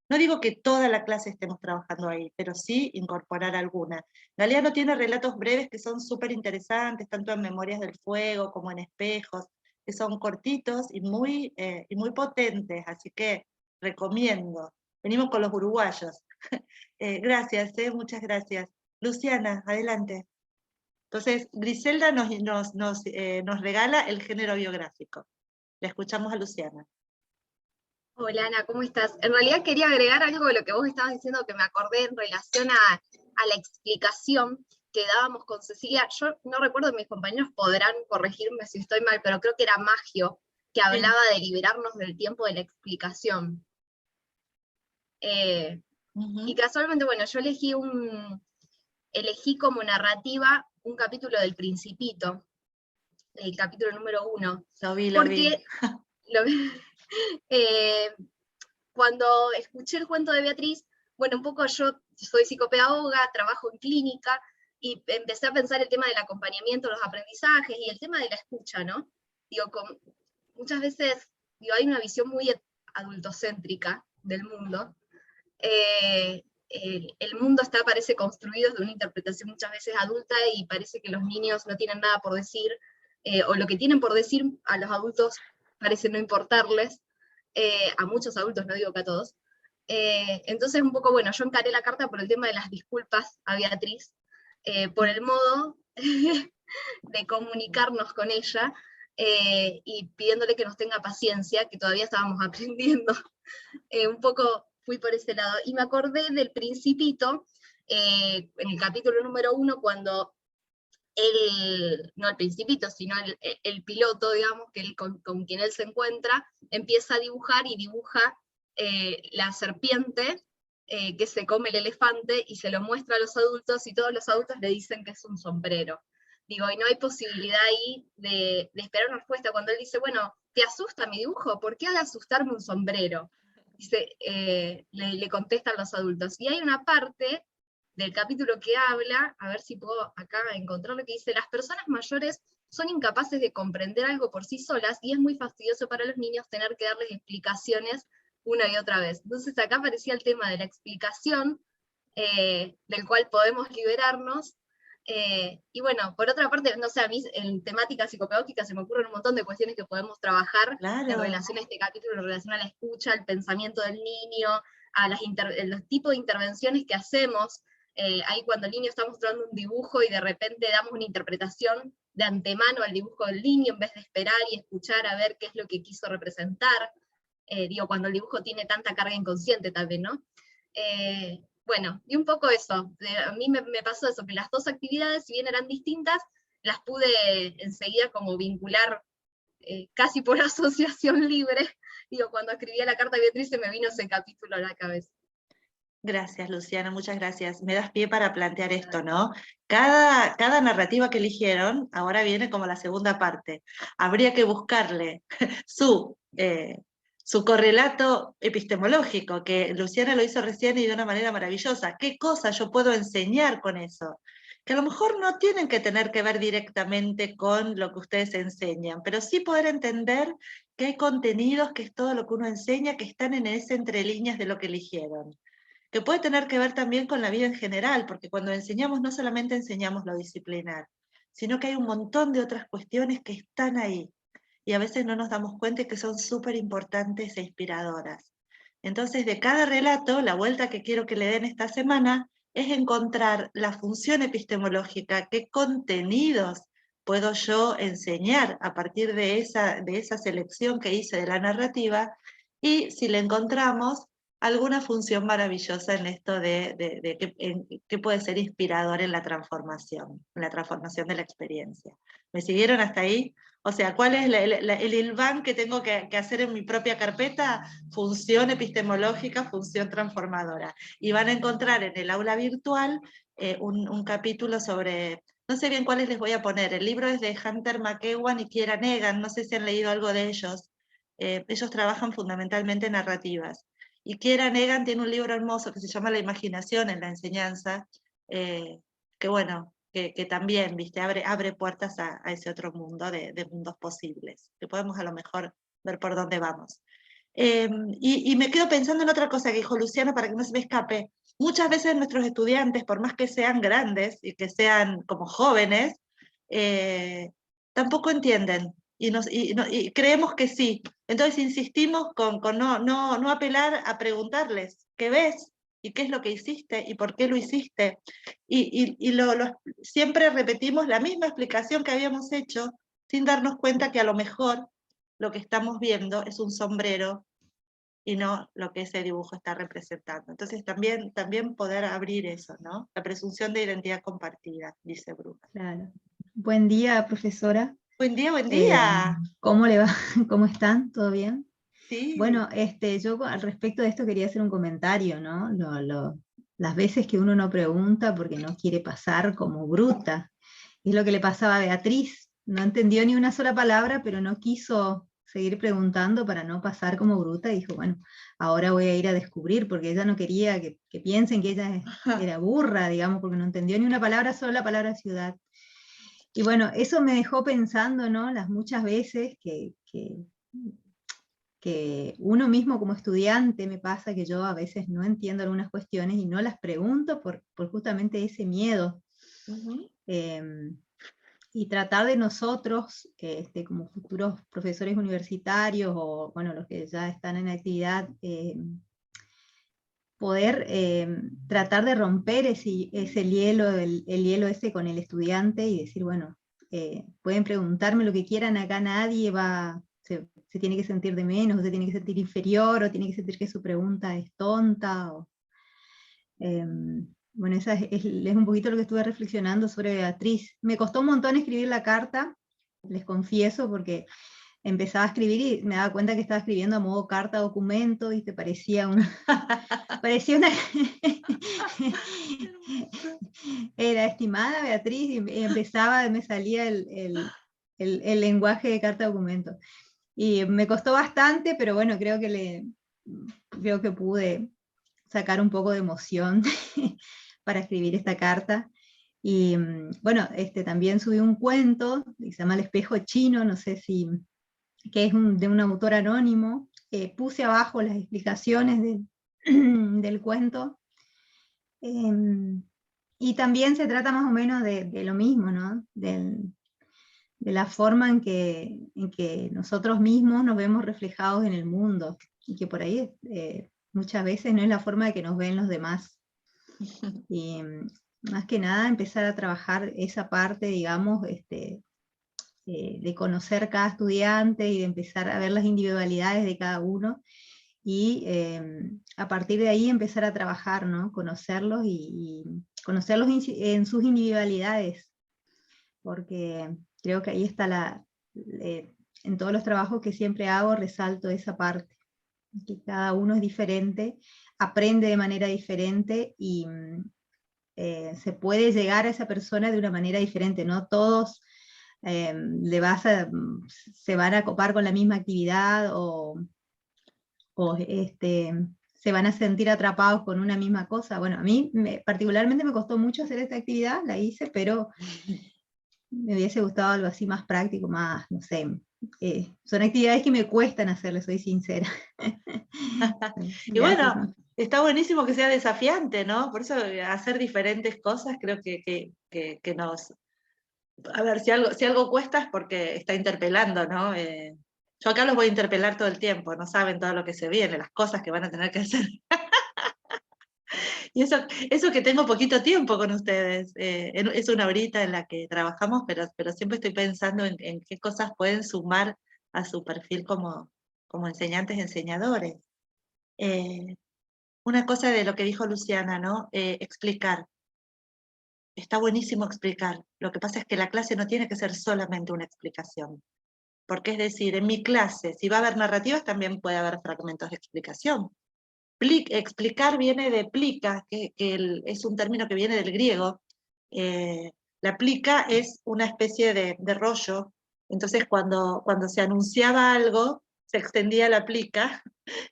No digo que toda la clase estemos trabajando ahí, pero sí incorporar alguna. Galeano tiene relatos breves que son súper interesantes, tanto en Memorias del Fuego como en Espejos, que son cortitos y muy potentes, así que recomiendo. Venimos con los uruguayos. Gracias, muchas gracias. Luciana, adelante. Entonces, Griselda nos regala el género biográfico. La escuchamos a Luciana. Hola Ana, ¿cómo estás? En realidad quería agregar algo de lo que vos estabas diciendo que me acordé en relación a la explicación que dábamos con Cecilia. Yo no recuerdo, mis compañeros podrán corregirme si estoy mal, pero creo que era Maggio, que hablaba de liberarnos del tiempo de la explicación. Y casualmente, bueno, yo elegí como narrativa un capítulo del Principito, el capítulo número 1. Lo vi. Cuando escuché el cuento de Beatriz, bueno, un poco yo soy psicopedagoga, trabajo en clínica, y empecé a pensar el tema del acompañamiento, los aprendizajes, y el tema de la escucha, ¿no? Digo, muchas veces, hay una visión muy adultocéntrica del mundo. El mundo parece construido desde una interpretación muchas veces adulta, y parece que los niños no tienen nada por decir, o lo que tienen por decir a los adultos parece no importarles, a muchos adultos, no digo que a todos. Entonces, un poco, bueno, yo encaré la carta por el tema de las disculpas a Beatriz, por el modo de comunicarnos con ella, y pidiéndole que nos tenga paciencia, que todavía estábamos aprendiendo. Un poco fui por ese lado. Y me acordé del Principito, en el capítulo número 1, cuando no el Principito, sino el piloto, digamos, con quien él se encuentra, empieza a dibujar y dibuja la serpiente que se come el elefante, y se lo muestra a los adultos, y todos los adultos le dicen que es un sombrero. Digo, y no hay posibilidad ahí de esperar una respuesta. Cuando él dice, bueno, ¿te asusta mi dibujo? ¿Por qué ha de asustarme un sombrero? Dice, le contestan los adultos. Y hay una parte del capítulo que habla, a ver si puedo acá encontrarlo, que dice, las personas mayores son incapaces de comprender algo por sí solas, y es muy fastidioso para los niños tener que darles explicaciones una y otra vez. Entonces acá aparecía el tema de la explicación, del cual podemos liberarnos. Y bueno, por otra parte, no sé, a mí en temática psicopedagógica se me ocurren un montón de cuestiones que podemos trabajar en relación a este capítulo, en relación a la escucha, al pensamiento del niño, a los tipos de intervenciones que hacemos. Ahí cuando el niño está mostrando un dibujo y de repente damos una interpretación de antemano al dibujo del niño, en vez de esperar y escuchar a ver qué es lo que quiso representar. Cuando el dibujo tiene tanta carga inconsciente también, ¿no? Bueno, y un poco eso, a mí me pasó eso, que las dos actividades, si bien eran distintas, las pude enseguida como vincular casi por asociación libre. Cuando escribía la carta a Beatriz se me vino ese capítulo a la cabeza. Gracias, Luciana, muchas gracias. Me das pie para plantear esto, ¿no? Cada narrativa que eligieron, ahora viene como la segunda parte. Habría que buscarle su, su correlato epistemológico, que Luciana lo hizo recién y de una manera maravillosa. ¿Qué cosa yo puedo enseñar con eso? Que a lo mejor no tienen que tener que ver directamente con lo que ustedes enseñan, pero sí poder entender que hay contenidos, que es todo lo que uno enseña, que están en ese entre líneas de lo que eligieron, que puede tener que ver también con la vida en general, porque cuando enseñamos no solamente enseñamos lo disciplinar, sino que hay un montón de otras cuestiones que están ahí, y a veces no nos damos cuenta que son súper importantes e inspiradoras. Entonces, de cada relato, la vuelta que quiero que le den esta semana es encontrar la función epistemológica, qué contenidos puedo yo enseñar a partir de esa selección que hice de la narrativa, y si le encontramos alguna función maravillosa en esto de que puede ser inspirador en la transformación de la experiencia. ¿Me siguieron hasta ahí? O sea, ¿cuál es el hilván que tengo que hacer en mi propia carpeta? Función epistemológica, función transformadora. Y van a encontrar en el aula virtual un capítulo sobre, no sé bien cuáles les voy a poner, el libro es de Hunter McEwan y Kieran Egan, no sé si han leído algo de ellos. Ellos trabajan fundamentalmente en narrativas. Y Kieran Egan tiene un libro hermoso que se llama La imaginación en la enseñanza, que bueno, que también, ¿viste? Abre puertas a ese otro mundo de mundos posibles, que podemos a lo mejor ver por dónde vamos. Y me quedo pensando en otra cosa que dijo Luciana para que no se me escape. Muchas veces nuestros estudiantes, por más que sean grandes y que sean como jóvenes, tampoco entienden y creemos que sí. Entonces insistimos con no apelar a preguntarles, ¿qué ves? ¿Y qué es lo que hiciste? ¿Y por qué lo hiciste? Siempre repetimos la misma explicación que habíamos hecho, sin darnos cuenta que a lo mejor lo que estamos viendo es un sombrero y no lo que ese dibujo está representando. Entonces también poder abrir eso, ¿no? La presunción de identidad compartida, dice Bruja. Claro. Buen día, profesora. Buen día, buen día. ¿Cómo le va? ¿Cómo están? ¿Todo bien? Sí. Bueno, yo al respecto de esto quería hacer un comentario, ¿no? Las veces que uno no pregunta porque no quiere pasar como bruta. Es lo que le pasaba a Beatriz. No entendió ni una sola palabra, pero no quiso seguir preguntando para no pasar como bruta, y dijo, bueno, ahora voy a ir a descubrir, porque ella no quería que piensen que ella era burra, digamos, porque no entendió ni una palabra, solo la palabra ciudad. Y bueno, eso me dejó pensando, ¿no? Las muchas veces que uno mismo como estudiante, me pasa que yo a veces no entiendo algunas cuestiones y no las pregunto por justamente ese miedo. Y tratar de nosotros, como futuros profesores universitarios o bueno, los que ya están en actividad, poder tratar de romper ese hielo, el hielo ese con el estudiante y decir, bueno, pueden preguntarme lo que quieran, acá nadie se tiene que sentir de menos, o se tiene que sentir inferior, o tiene que sentir que su pregunta es tonta. Bueno, esa es un poquito lo que estuve reflexionando sobre Beatriz. Me costó un montón escribir la carta, les confieso, porque empezaba a escribir y me daba cuenta que estaba escribiendo a modo carta documento, y te parecía una... Era estimada Beatriz, y me salía el lenguaje de carta documento. Y me costó bastante, pero bueno, creo que pude sacar un poco de emoción para escribir esta carta. Y bueno, también subí un cuento que se llama El espejo chino, no sé si, que es de un autor anónimo. Puse abajo las explicaciones del cuento. Y también se trata más o menos de lo mismo, ¿no? De la forma en que nosotros mismos nos vemos reflejados en el mundo, y que por ahí muchas veces no es la forma de que nos ven los demás. Y más que nada empezar a trabajar esa parte, digamos, de conocer cada estudiante y de empezar a ver las individualidades de cada uno, y a partir de ahí empezar a trabajar, ¿no? Conocerlos y conocerlos en sus individualidades, porque creo que ahí está en todos los trabajos que siempre hago resalto esa parte, que cada uno es diferente, aprende de manera diferente y se puede llegar a esa persona de una manera diferente, no todos se van a copar con la misma actividad o se van a sentir atrapados con una misma cosa. Bueno, a mí particularmente me costó mucho hacer esta actividad, la hice, pero me hubiese gustado algo así más práctico, más, no sé, son actividades que me cuestan hacerles, soy sincera. Y bueno, está buenísimo que sea desafiante, ¿no? Por eso hacer diferentes cosas creo que nos... A ver, si algo cuesta es porque está interpelando, ¿no? Yo acá los voy a interpelar todo el tiempo, no saben todo lo que se viene, las cosas que van a tener que hacer. Y eso que tengo poquito tiempo con ustedes, es una horita en la que trabajamos, pero siempre estoy pensando en qué cosas pueden sumar a su perfil como enseñantes, enseñadores. Una cosa de lo que dijo Luciana, ¿no? Explicar. Está buenísimo explicar. Lo que pasa es que la clase no tiene que ser solamente una explicación. Porque es decir, en mi clase, si va a haber narrativas, también puede haber fragmentos de explicación. Explicar viene de plica, que es un término que viene del griego. La plica es una especie de rollo. Entonces cuando se anunciaba algo, se extendía la plica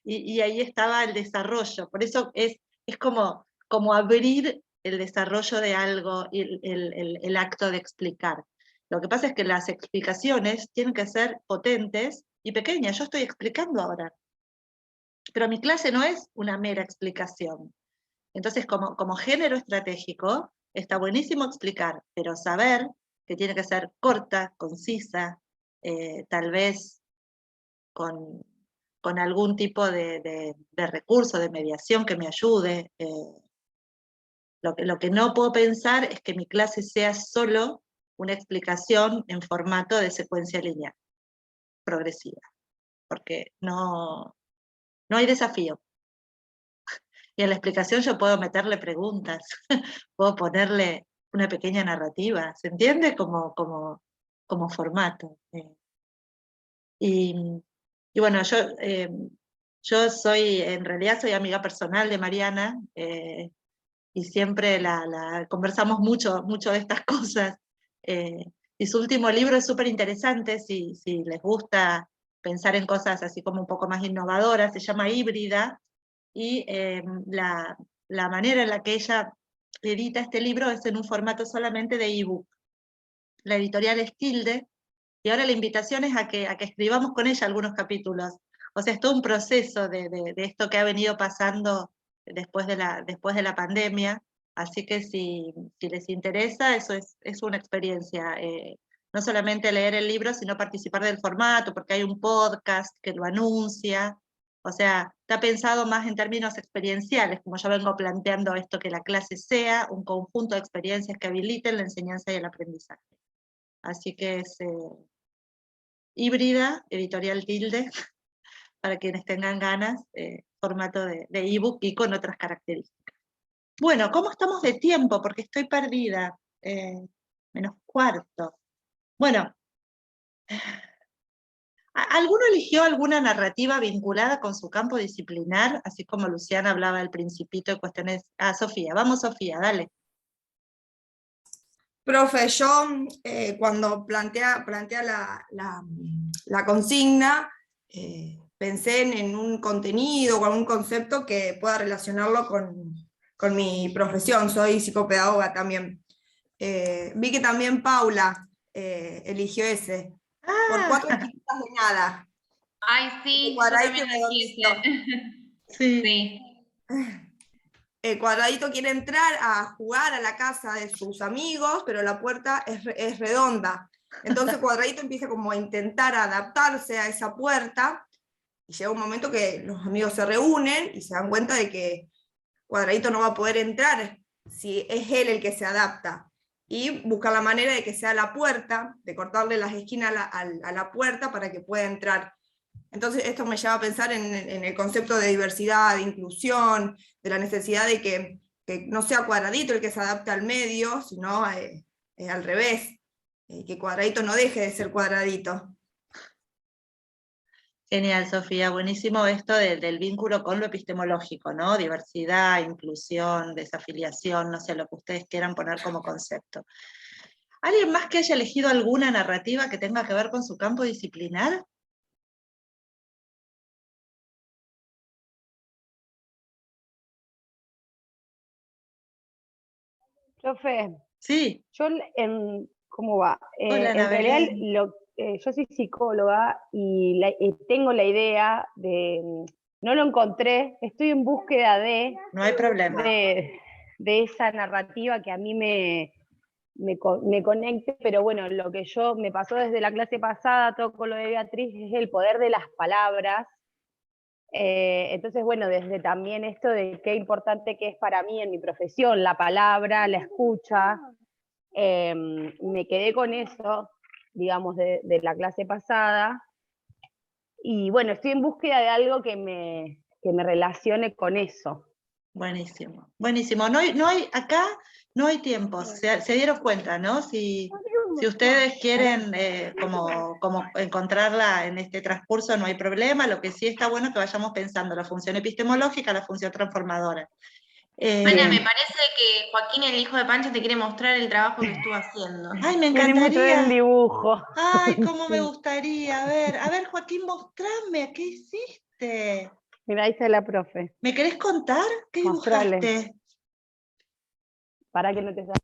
y ahí estaba el desarrollo. Por eso es como abrir el desarrollo de algo y el acto de explicar. Lo que pasa es que las explicaciones tienen que ser potentes y pequeñas. Yo estoy explicando ahora, pero mi clase no es una mera explicación. Entonces, como género estratégico, está buenísimo explicar, pero saber que tiene que ser corta, concisa, tal vez con algún tipo de recurso, de mediación que me ayude. Lo que no puedo pensar es que mi clase sea solo una explicación en formato de secuencia lineal, progresiva, porque no hay desafío. Y en la explicación yo puedo meterle preguntas, puedo ponerle una pequeña narrativa, ¿se entiende? Como formato. Y bueno, yo en realidad soy amiga personal de Mariana, y siempre conversamos mucho de estas cosas. Y su último libro es súper interesante, si les gusta pensar en cosas así como un poco más innovadoras, se llama Híbrida, y la manera en la que ella edita este libro es en un formato solamente de ebook. La editorial es Tilde, y ahora la invitación es a que escribamos con ella algunos capítulos. O sea, es todo un proceso de esto que ha venido pasando después de la pandemia, así que si les interesa, eso es una experiencia. No solamente leer el libro, sino participar del formato, porque hay un podcast que lo anuncia. O sea, está pensado más en términos experienciales, como yo vengo planteando esto, que la clase sea un conjunto de experiencias que habiliten la enseñanza y el aprendizaje. Así que es Híbrida, editorial Tilde, para quienes tengan ganas, formato de ebook y con otras características. Bueno, ¿cómo estamos de tiempo? Porque estoy perdida, -4. Bueno, ¿alguno eligió alguna narrativa vinculada con su campo disciplinar? Así como Luciana hablaba del Principito de cuestiones... Sofía, vamos Sofía, dale. Profe, yo cuando plantea la consigna, pensé en un contenido o algún concepto que pueda relacionarlo con mi profesión, soy psicopedagoga también. Vi que también Paula eligió ese, por 4 chiquitas de nada. Ay, sí, yo también elegí ese. Sí. Cuadradito quiere entrar a jugar a la casa de sus amigos, pero la puerta es redonda. Entonces Cuadradito empieza como a intentar adaptarse a esa puerta, y llega un momento que los amigos se reúnen y se dan cuenta de que Cuadradito no va a poder entrar si es él el que se adapta. Y busca la manera de que sea la puerta, de cortarle las esquinas a la puerta para que pueda entrar. Entonces esto me lleva a pensar en el concepto de diversidad, de inclusión, de la necesidad de que no sea Cuadradito el que se adapte al medio, sino al revés, que Cuadradito no deje de ser Cuadradito. Genial, Sofía, buenísimo esto del vínculo con lo epistemológico, ¿no? Diversidad, inclusión, desafiliación, no sé, lo que ustedes quieran poner como concepto. ¿Alguien más que haya elegido alguna narrativa que tenga que ver con su campo disciplinar? Profe, sí. Yo, ¿cómo va? Hola, En realidad, yo soy psicóloga y tengo la idea de, no lo encontré, estoy en búsqueda de... No hay problema. De esa narrativa que a mí me conecte, pero bueno, lo que me pasó desde la clase pasada, todo con lo de Beatriz, es el poder de las palabras. Entonces, bueno, desde también esto de qué importante que es para mí en mi profesión, la palabra, la escucha, me quedé con eso, digamos, de la clase pasada, y bueno, estoy en búsqueda de algo que me relacione con eso. Buenísimo, buenísimo. Acá no hay tiempo, se dieron cuenta, ¿no? Si ustedes quieren como encontrarla en este transcurso, no hay problema. Lo que sí está bueno es que vayamos pensando la función epistemológica, la función transformadora. Ana, me parece que Joaquín, el hijo de Pancho, te quiere mostrar el trabajo que estuvo haciendo. Ay, me encantaría. El dibujo. Ay, cómo me gustaría. A ver, Joaquín, mostrame, ¿qué hiciste? Mira, ahí está la profe. ¿Me querés contar? ¿Qué dibujaste? Para que no te salga.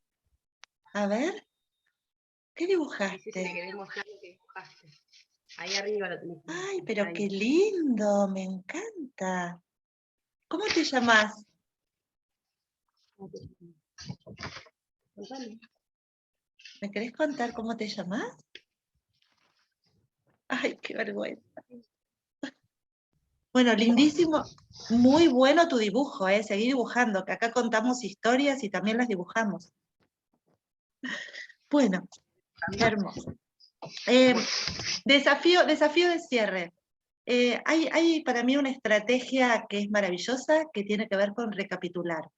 A ver. ¿Qué dibujaste? Te querés mostrar lo que dibujaste. Ahí arriba lo tenés. Ay, pero ahí. Qué lindo, me encanta. ¿Cómo te llamas? ¿Me querés contar cómo te llamas? Ay, qué vergüenza. Bueno, lindísimo, muy bueno tu dibujo, seguí dibujando, que acá contamos historias y también las dibujamos. Bueno, hermoso. Desafío de cierre. Hay para mí una estrategia que es maravillosa, que tiene que ver con recapitular,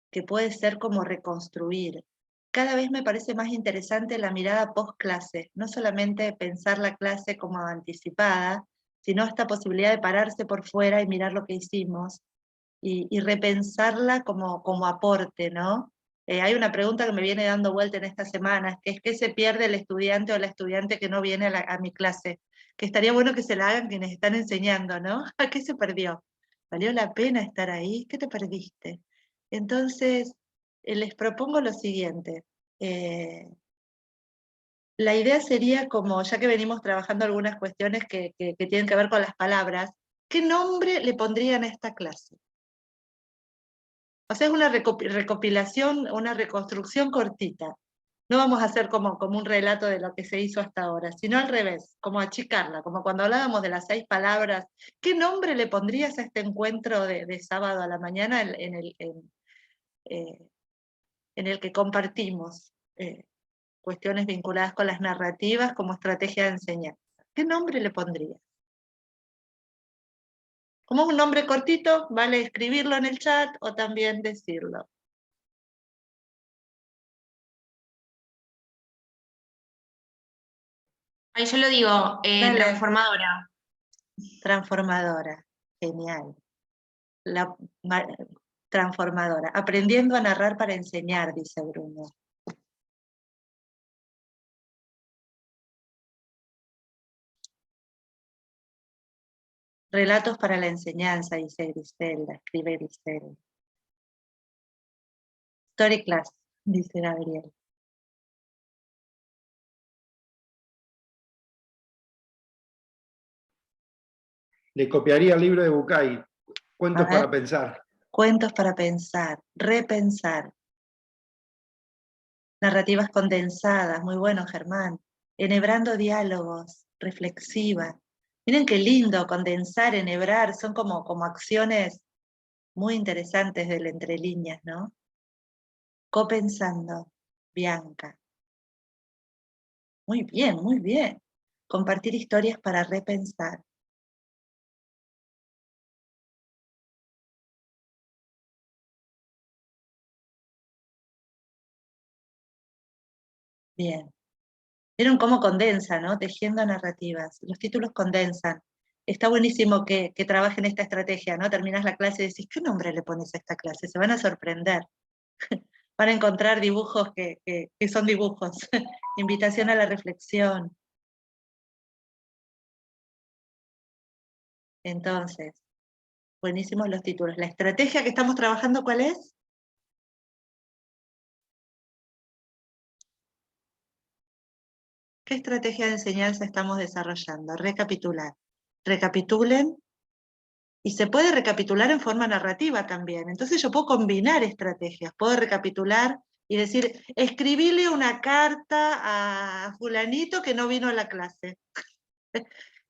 que puede ser como reconstruir. Cada vez me parece más interesante la mirada post-clase, no solamente pensar la clase como anticipada, sino esta posibilidad de pararse por fuera y mirar lo que hicimos, y repensarla como aporte, ¿no? Hay una pregunta que me viene dando vuelta en estas semanas, que es ¿qué se pierde el estudiante o la estudiante que no viene a mi clase? Que estaría bueno que se la hagan quienes están enseñando, ¿no? ¿A qué se perdió? ¿Valió la pena estar ahí? ¿Qué te perdiste? Entonces, les propongo lo siguiente. La idea sería como, ya que venimos trabajando algunas cuestiones que tienen que ver con las palabras, ¿qué nombre le pondrían a esta clase? O sea, es una recopilación, una reconstrucción cortita. No vamos a hacer como un relato de lo que se hizo hasta ahora, sino al revés, como achicarla, como cuando hablábamos de las 6 palabras. ¿Qué nombre le pondrías a este encuentro de sábado a la mañana en el que compartimos cuestiones vinculadas con las narrativas como estrategia de enseñanza? ¿Qué nombre le pondrías? Como es un nombre cortito, vale escribirlo en el chat o también decirlo. Ahí yo lo digo, transformadora. Transformadora, genial. Transformadora. Aprendiendo a narrar para enseñar, dice Bruno. Relatos para la enseñanza, dice Griselda, escribe Griselda. Story class, dice Gabriel. Le copiaría el libro de Bucay, Cuentos para pensar. Cuentos para pensar, repensar. Narrativas condensadas, muy bueno, Germán. Enhebrando diálogos, reflexiva. Miren qué lindo condensar, enhebrar, son como acciones muy interesantes del entre líneas, ¿no? Copensando, Bianca. Muy bien, muy bien. Compartir historias para repensar. Bien. Vieron cómo condensa, ¿no? Tejiendo narrativas. Los títulos condensan. está buenísimo que trabajen esta estrategia, ¿no? Terminás la clase y decís, ¿qué nombre le pones a esta clase? Se van a sorprender. Van a encontrar dibujos que son dibujos. Invitación a la reflexión. Entonces, buenísimos los títulos. ¿La estrategia que estamos trabajando cuál es? ¿Qué estrategia de enseñanza estamos desarrollando? Recapitular. Recapitulen, y se puede recapitular en forma narrativa también. Entonces yo puedo combinar estrategias, puedo recapitular y decir, escribile una carta a fulanito que no vino a la clase,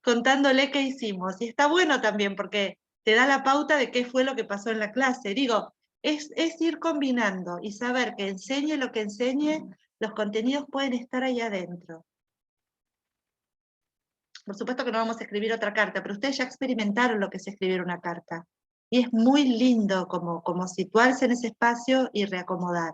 contándole qué hicimos. Y está bueno también porque te da la pauta de qué fue lo que pasó en la clase. Digo, es ir combinando y saber que enseñe lo que enseñe, los contenidos pueden estar ahí adentro. Por supuesto que no vamos a escribir otra carta, pero ustedes ya experimentaron lo que es escribir una carta. Y es muy lindo como situarse en ese espacio y reacomodar.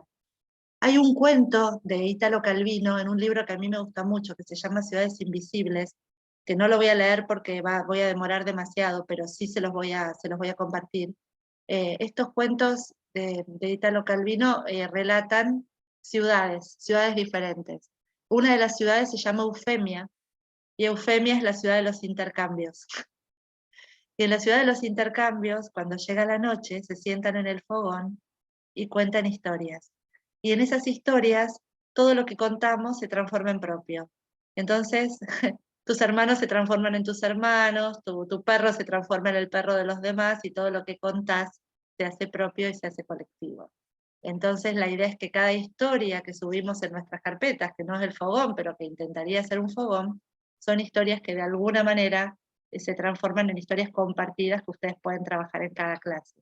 Hay un cuento de Italo Calvino en un libro que a mí me gusta mucho, que se llama Ciudades Invisibles, que no lo voy a leer porque voy a demorar demasiado, pero sí se los voy a compartir. Estos cuentos de Italo Calvino relatan ciudades diferentes. Una de las ciudades se llama Eufemia, y Eufemia es la ciudad de los intercambios. Y en la ciudad de los intercambios, cuando llega la noche, se sientan en el fogón y cuentan historias. Y en esas historias, todo lo que contamos se transforma en propio. Entonces, tus hermanos se transforman en tus hermanos, tu perro se transforma en el perro de los demás, y todo lo que contás se hace propio y se hace colectivo. Entonces la idea es que cada historia que subimos en nuestras carpetas, que no es el fogón, pero que intentaría ser un fogón, son historias que de alguna manera se transforman en historias compartidas que ustedes pueden trabajar en cada clase.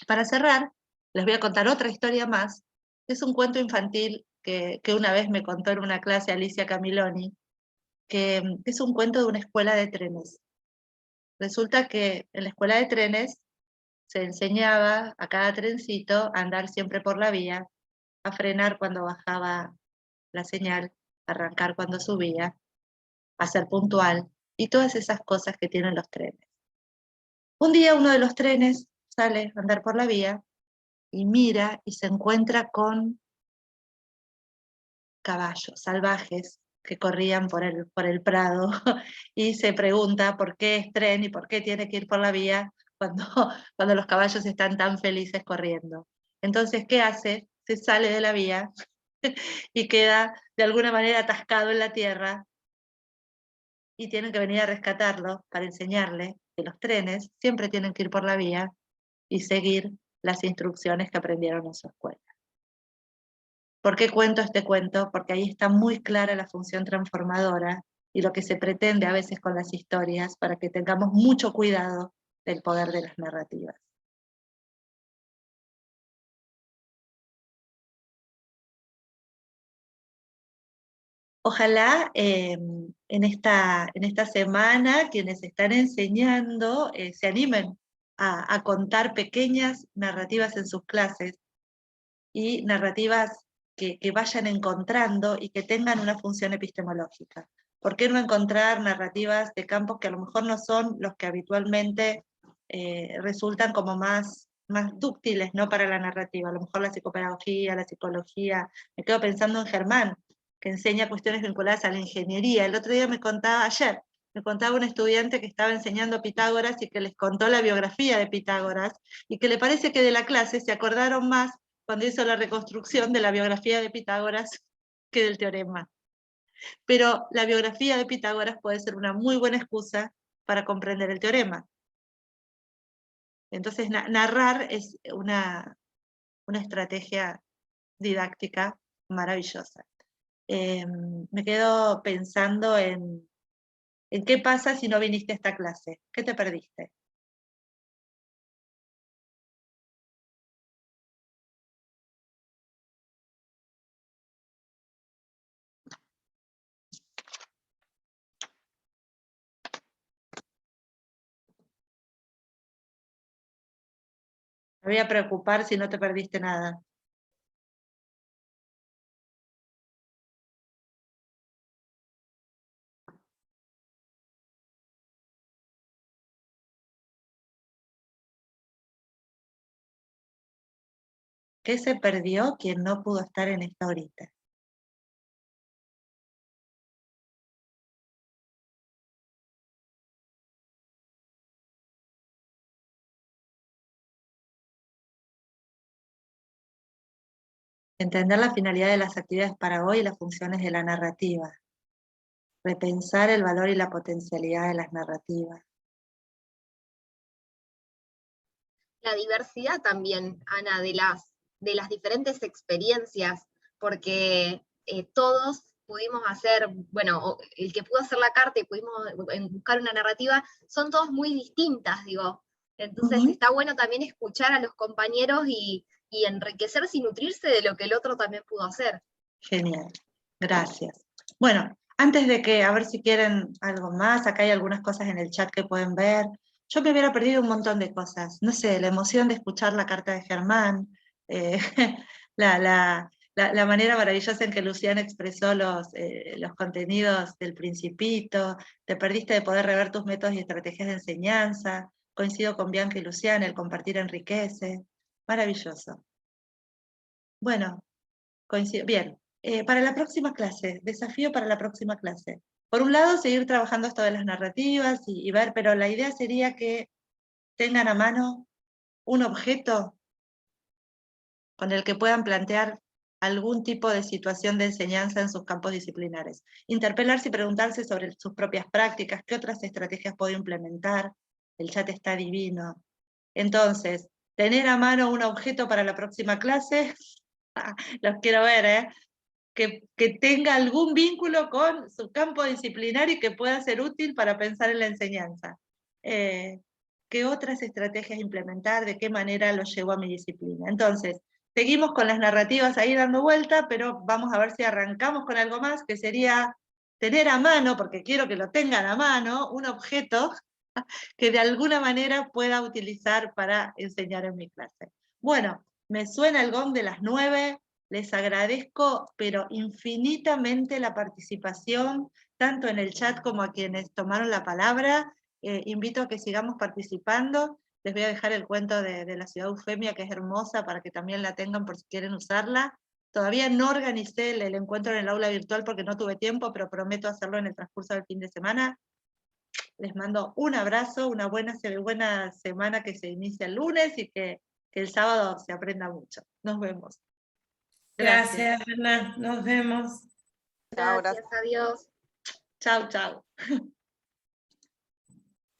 Para cerrar, les voy a contar otra historia más. Es un cuento infantil que una vez me contó en una clase Alicia Camiloni, que es un cuento de una escuela de trenes. Resulta que en la escuela de trenes se enseñaba a cada trencito a andar siempre por la vía, a frenar cuando bajaba la señal, a arrancar cuando subía, a ser puntual, y todas esas cosas que tienen los trenes. Un día uno de los trenes sale a andar por la vía y mira y se encuentra con caballos salvajes que corrían por el prado y se pregunta por qué es tren y por qué tiene que ir por la vía cuando los caballos están tan felices corriendo. Entonces, ¿qué hace? Se sale de la vía y queda de alguna manera atascado en la tierra, y tienen que venir a rescatarlo para enseñarle que los trenes siempre tienen que ir por la vía y seguir las instrucciones que aprendieron en su escuela. ¿Por qué cuento este cuento? Porque ahí está muy clara la función transformadora y lo que se pretende a veces con las historias, para que tengamos mucho cuidado del poder de las narrativas. Ojalá en esta semana quienes están enseñando se animen a contar pequeñas narrativas en sus clases, y narrativas que vayan encontrando y que tengan una función epistemológica. ¿Por qué no encontrar narrativas de campos que a lo mejor no son los que habitualmente resultan como más dúctiles, ¿no?, para la narrativa? A lo mejor la psicopedagogía, la psicología. Me quedo pensando en Germán, que enseña cuestiones vinculadas a la ingeniería. El otro día me contaba un estudiante que estaba enseñando Pitágoras y que les contó la biografía de Pitágoras, y que le parece que de la clase se acordaron más cuando hizo la reconstrucción de la biografía de Pitágoras que del teorema. Pero la biografía de Pitágoras puede ser una muy buena excusa para comprender el teorema. Entonces, narrar es una estrategia didáctica maravillosa. Me quedo pensando en qué pasa si no viniste a esta clase. ¿Qué te perdiste? Me voy a preocupar si no te perdiste nada. ¿Qué se perdió quien no pudo estar en esta horita? Entender la finalidad de las actividades para hoy y las funciones de la narrativa. Repensar el valor y la potencialidad de las narrativas. La diversidad también, Ana, de las diferentes experiencias, porque todos pudimos hacer, bueno, el que pudo hacer la carta y pudimos buscar una narrativa, son todos muy distintas, digo. Entonces está bueno también escuchar a los compañeros y enriquecerse y nutrirse de lo que el otro también pudo hacer. Genial, gracias. Bueno, antes de que, a ver si quieren algo más, acá hay algunas cosas en el chat que pueden ver. Yo me hubiera perdido un montón de cosas, no sé, la emoción de escuchar la carta de Germán, la manera maravillosa en que Luciana expresó los contenidos del Principito, te perdiste de poder rever tus métodos y estrategias de enseñanza, coincido con Bianca y Luciana, el compartir enriquece, maravilloso. Bueno, coincido, bien, para la próxima clase, desafío para la próxima clase. Por un lado, seguir trabajando esto de las narrativas y ver, pero la idea sería que tengan a mano un objeto con el que puedan plantear algún tipo de situación de enseñanza en sus campos disciplinares. Interpelarse y preguntarse sobre sus propias prácticas, qué otras estrategias puedo implementar. El chat está divino. Entonces, tener a mano un objeto para la próxima clase, los quiero ver, ¿eh? Que tenga algún vínculo con su campo disciplinario y que pueda ser útil para pensar en la enseñanza. ¿Qué otras estrategias implementar? ¿De qué manera lo llevo a mi disciplina? Entonces, seguimos con las narrativas ahí dando vuelta, pero vamos a ver si arrancamos con algo más, que sería tener a mano, porque quiero que lo tengan a mano, un objeto que de alguna manera pueda utilizar para enseñar en mi clase. Bueno, me suena el gong de las 9, les agradezco, pero infinitamente la participación, tanto en el chat como a quienes tomaron la palabra. Invito a que sigamos participando. Les voy a dejar el cuento de la ciudad Eufemia, que es hermosa, para que también la tengan por si quieren usarla. Todavía no organicé el encuentro en el aula virtual porque no tuve tiempo, pero prometo hacerlo en el transcurso del fin de semana. Les mando un abrazo, una buena semana que se inicia el lunes y que el sábado se aprenda mucho. Nos vemos. Gracias, Ana. Nos vemos. Gracias, adiós. Chau, chau.